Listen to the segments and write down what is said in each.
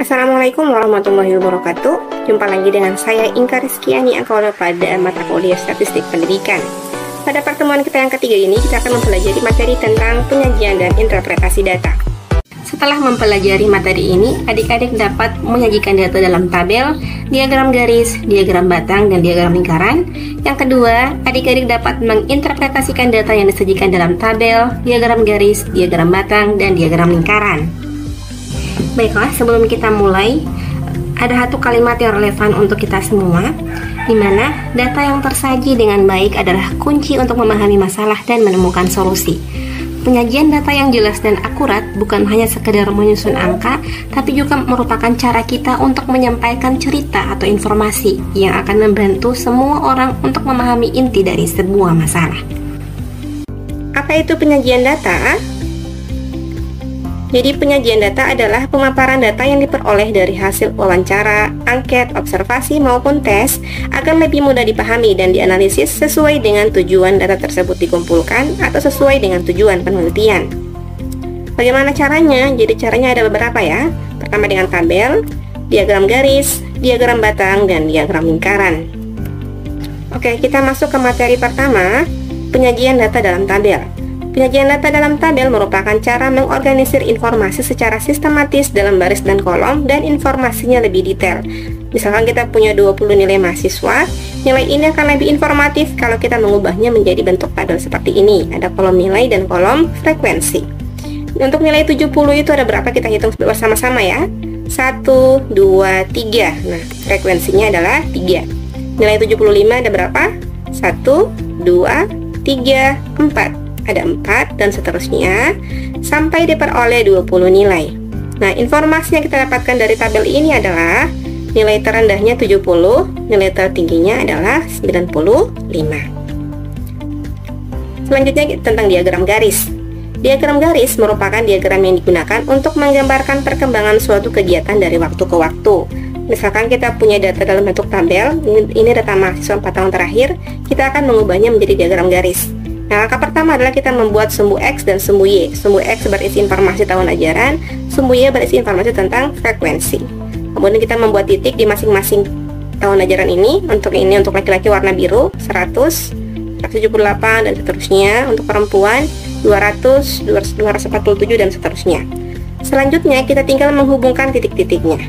Assalamualaikum warahmatullahi wabarakatuh. Jumpa lagi dengan saya Inka Rizkiani Angkawala pada mata kuliah Statistik Pendidikan. Pada pertemuan kita yang ketiga ini, kita akan mempelajari materi tentang penyajian dan interpretasi data. Setelah mempelajari materi ini, adik-adik dapat menyajikan data dalam tabel, diagram garis, diagram batang, dan diagram lingkaran. Yang kedua, adik-adik dapat menginterpretasikan data yang disajikan dalam tabel, diagram garis, diagram batang, dan diagram lingkaran. Baiklah, sebelum kita mulai, ada satu kalimat yang relevan untuk kita semua, di mana data yang tersaji dengan baik adalah kunci untuk memahami masalah dan menemukan solusi. Penyajian data yang jelas dan akurat bukan hanya sekedar menyusun angka, tapi juga merupakan cara kita untuk menyampaikan cerita atau informasi yang akan membantu semua orang untuk memahami inti dari sebuah masalah. Apa itu penyajian data? Jadi penyajian data adalah pemaparan data yang diperoleh dari hasil wawancara, angket, observasi maupun tes agar lebih mudah dipahami dan dianalisis sesuai dengan tujuan data tersebut dikumpulkan atau sesuai dengan tujuan penelitian. Bagaimana caranya? Jadi caranya ada beberapa ya. Pertama dengan tabel, diagram garis, diagram batang, dan diagram lingkaran. Oke, kita masuk ke materi pertama, penyajian data dalam tabel. Penyajian data dalam tabel merupakan cara mengorganisir informasi secara sistematis dalam baris dan kolom dan informasinya lebih detail. Misalkan kita punya 20 nilai mahasiswa, nilai ini akan lebih informatif kalau kita mengubahnya menjadi bentuk tabel seperti ini. Ada kolom nilai dan kolom frekuensi. Untuk nilai 70 itu ada berapa, kita hitung bersama-sama ya. 1, 2, 3. Nah, frekuensinya adalah 3. Nilai 75 ada berapa? 1, 2, 3, 4. Ada 4 dan seterusnya sampai diperoleh 20 nilai. Nah, informasi yang kita dapatkan dari tabel ini adalah nilai terendahnya 70, nilai tertingginya adalah 95. Selanjutnya tentang diagram garis. Diagram garis merupakan diagram yang digunakan untuk menggambarkan perkembangan suatu kegiatan dari waktu ke waktu. Misalkan kita punya data dalam bentuk tabel, ini data mahasiswa 4 tahun terakhir, kita akan mengubahnya menjadi diagram garis. Nah, langkah pertama adalah kita membuat sumbu X dan sumbu Y. Sumbu X berisi informasi tahun ajaran, sumbu Y berisi informasi tentang frekuensi. Kemudian kita membuat titik di masing-masing tahun ajaran ini. Untuk laki-laki warna biru 100, 178 dan seterusnya. Untuk perempuan 200, 247 dan seterusnya. Selanjutnya kita tinggal menghubungkan titik-titiknya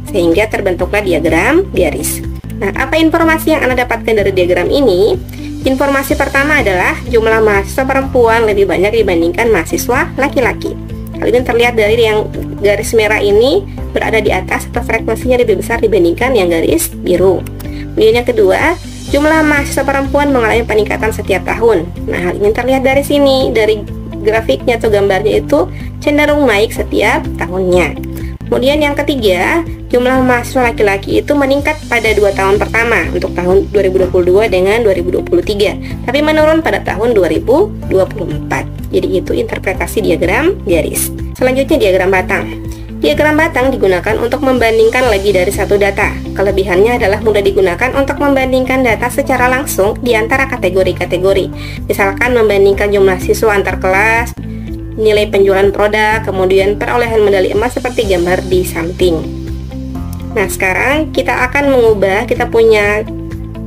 sehingga terbentuklah diagram garis. Nah, apa informasi yang Anda dapatkan dari diagram ini? Informasi pertama adalah jumlah mahasiswa perempuan lebih banyak dibandingkan mahasiswa laki-laki. Hal ini terlihat dari yang garis merah ini berada di atas atau frekuensinya lebih besar dibandingkan yang garis biru. Kemudian yang kedua, jumlah mahasiswa perempuan mengalami peningkatan setiap tahun. Nah, hal ini terlihat dari sini, dari grafiknya atau gambarnya itu cenderung naik setiap tahunnya. Kemudian yang ketiga, jumlah mahasiswa laki-laki itu meningkat pada 2 tahun pertama untuk tahun 2022 dengan 2023, tapi menurun pada tahun 2024. Jadi itu interpretasi diagram garis. Selanjutnya diagram batang. Diagram batang digunakan untuk membandingkan lebih dari satu data. Kelebihannya adalah mudah digunakan untuk membandingkan data secara langsung di antara kategori-kategori. Misalkan membandingkan jumlah siswa antar kelas, nilai penjualan produk, kemudian perolehan medali emas seperti gambar di samping. Nah, sekarang kita akan mengubah, kita punya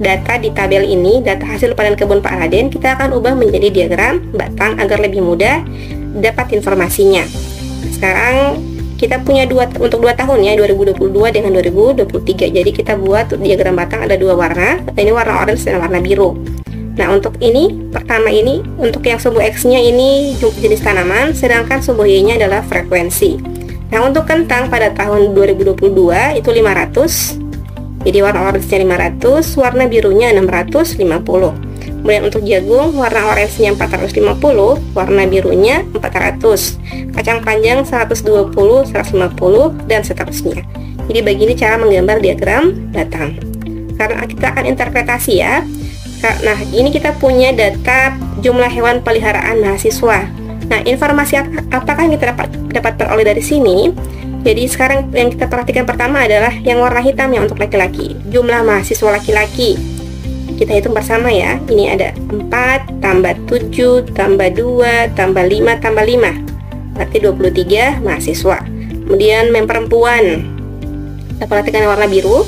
data di tabel ini, data hasil panen kebun Pak Raden, kita akan ubah menjadi diagram batang agar lebih mudah dapat informasinya. Sekarang kita punya untuk 2 tahun ya, 2022 dengan 2023. Jadi kita buat diagram batang ada 2 warna, ini warna orange dan warna biru. Nah, untuk ini, pertama ini, untuk yang sumbu X-nya ini jenis tanaman, sedangkan sumbu Y-nya adalah frekuensi. Nah, untuk kentang pada tahun 2022 itu 500. Jadi warna orange-nya 500, warna birunya 650. Kemudian untuk jagung, warna orange-nya 450, warna birunya 400. Kacang panjang 120, 150 dan seterusnya. Jadi begini cara menggambar diagram batang. Karena kita akan interpretasi ya. Nah, ini kita punya data jumlah hewan peliharaan mahasiswa. Nah, informasi apakah yang kita dapat peroleh dari sini? Jadi sekarang yang kita perhatikan pertama adalah yang warna hitam yang untuk laki-laki. Jumlah mahasiswa laki-laki. Kita hitung bersama ya. Ini ada 4 tambah 7 tambah 2 tambah 5 tambah 5. Berarti 23 mahasiswa. Kemudian mem perempuan, kita perhatikan warna biru.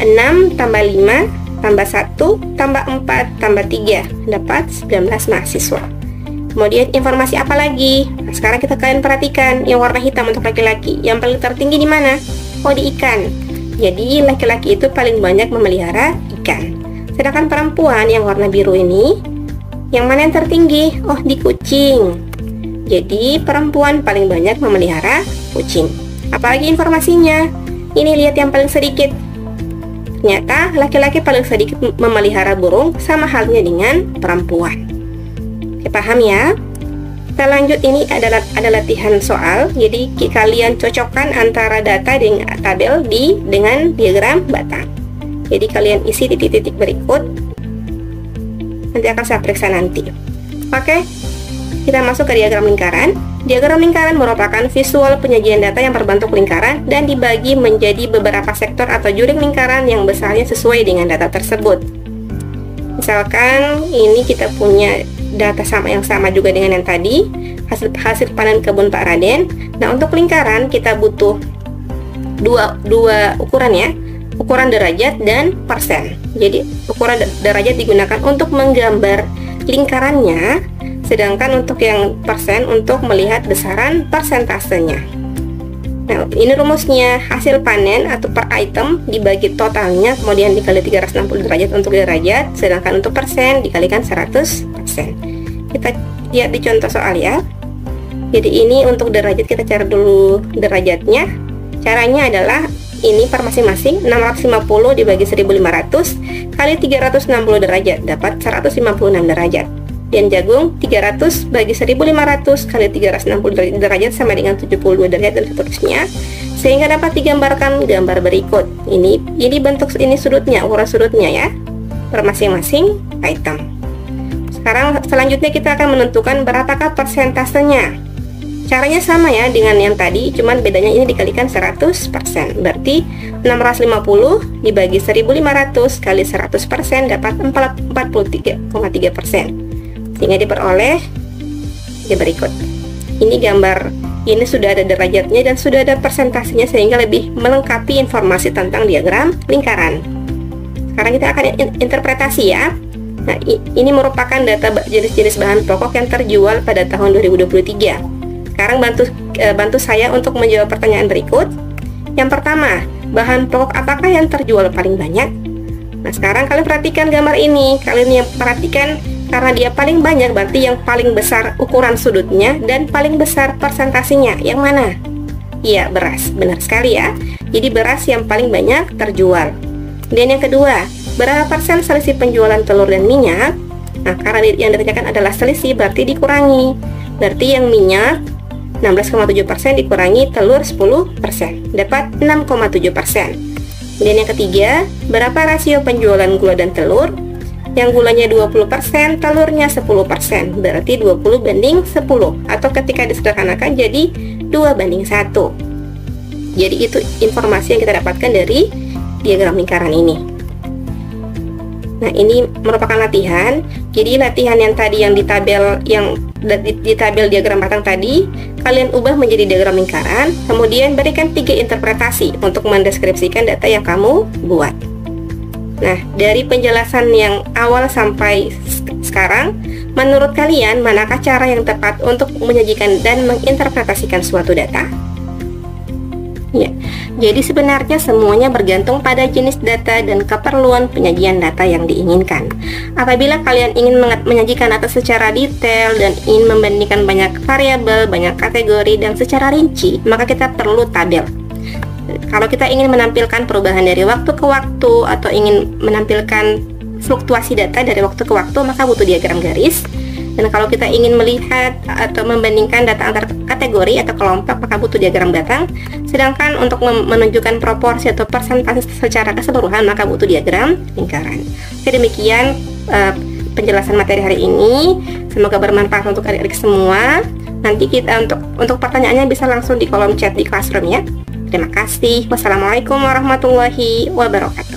6 tambah 5 tambah 1 tambah 4 tambah 3 dapat 19 mahasiswa. Kemudian informasi apa lagi? Nah, sekarang kalian perhatikan yang warna hitam untuk laki-laki. Yang paling tertinggi di mana? Oh, di ikan. Jadi laki-laki itu paling banyak memelihara ikan. Sedangkan perempuan yang warna biru ini, yang mana yang tertinggi? Oh, di kucing. Jadi perempuan paling banyak memelihara kucing. Apalagi informasinya? Ini lihat yang paling sedikit. Ternyata laki-laki paling sedikit memelihara burung, sama halnya dengan perempuan. Oke, paham ya? Kita lanjut, ini adalah latihan soal. Jadi kalian cocokkan antara data dengan tabel dengan diagram batang. Jadi kalian isi titik-titik berikut. Nanti akan saya periksa nanti. Oke, kita masuk ke diagram lingkaran. Diagram lingkaran merupakan visual penyajian data yang berbentuk lingkaran dan dibagi menjadi beberapa sektor atau juring lingkaran yang besarnya sesuai dengan data tersebut. Misalkan ini kita punya data yang sama juga dengan yang tadi, hasil panen kebun Pak Raden. Nah, untuk lingkaran kita butuh dua ukuran ya, ukuran derajat dan persen. Jadi ukuran derajat digunakan untuk menggambar lingkarannya, sedangkan untuk yang persen untuk melihat besaran persentasenya. Nah, ini rumusnya, hasil panen atau per item dibagi totalnya, kemudian dikali 360 derajat untuk derajat, sedangkan untuk persen dikalikan 100%. Kita lihat di contoh soal ya. Jadi ini untuk derajat, kita cari dulu derajatnya. Caranya adalah ini per masing-masing, 650 dibagi 1500 kali 360 derajat dapat 156 derajat. Dan jagung 300 bagi 1500 kali 360 derajat sama dengan 72 derajat dan seterusnya, sehingga dapat digambarkan gambar berikut. Ini bentuk, ini sudutnya, ukuran sudutnya ya, per masing-masing item. Sekarang selanjutnya kita akan menentukan berapakah persentasenya. Caranya sama ya dengan yang tadi, cuman bedanya ini dikalikan 100%. Berarti 650 dibagi 1500 kali 100% dapat 43,3%. Sehingga diperoleh berikut. Ini gambar, ini sudah ada derajatnya dan sudah ada persentasenya, sehingga lebih melengkapi informasi tentang diagram lingkaran. Sekarang kita akan interpretasi ya. Nah, ini merupakan data jenis-jenis bahan pokok yang terjual pada tahun 2023. Sekarang bantu saya untuk menjawab pertanyaan berikut. Yang pertama, bahan pokok apakah yang terjual paling banyak? Nah, sekarang kalian perhatikan gambar ini. Kalian yang perhatikan, karena dia paling banyak berarti yang paling besar ukuran sudutnya dan paling besar persentasenya. Yang mana? Iya, beras. Benar sekali ya. Jadi beras yang paling banyak terjual. Dan yang kedua, berapa persen selisih penjualan telur dan minyak? Nah, karena yang ditanyakan adalah selisih, berarti dikurangi. Berarti yang minyak 16,7% dikurangi telur 10%, dapat 6,7%. Dan yang ketiga, berapa rasio penjualan gula dan telur? Yang gulanya 20%, telurnya 10%, berarti 20 banding 10, atau ketika disederhanakan jadi 2 banding 1. Jadi itu informasi yang kita dapatkan dari diagram lingkaran ini. Nah, ini merupakan latihan. Jadi latihan yang tadi yang di tabel diagram batang tadi, kalian ubah menjadi diagram lingkaran, kemudian berikan 3 interpretasi untuk mendeskripsikan data yang kamu buat. Nah, dari penjelasan yang awal sampai sekarang, menurut kalian manakah cara yang tepat untuk menyajikan dan menginterpretasikan suatu data? Ya, jadi sebenarnya semuanya bergantung pada jenis data dan keperluan penyajian data yang diinginkan. Apabila kalian ingin menyajikan data secara detail dan ingin membandingkan banyak variabel, banyak kategori, dan secara rinci, maka kita perlu tabel. Kalau kita ingin menampilkan perubahan dari waktu ke waktu atau ingin menampilkan fluktuasi data dari waktu ke waktu, maka butuh diagram garis. Dan kalau kita ingin melihat atau membandingkan data antar kategori atau kelompok, maka butuh diagram batang. Sedangkan untuk menunjukkan proporsi atau persentase secara keseluruhan, maka butuh diagram lingkaran. Oke, demikian penjelasan materi hari ini. Semoga bermanfaat untuk adik-adik semua. Nanti kita untuk pertanyaannya bisa langsung di kolom chat di Classroom ya. Terima kasih. Wassalamualaikum warahmatullahi wabarakatuh.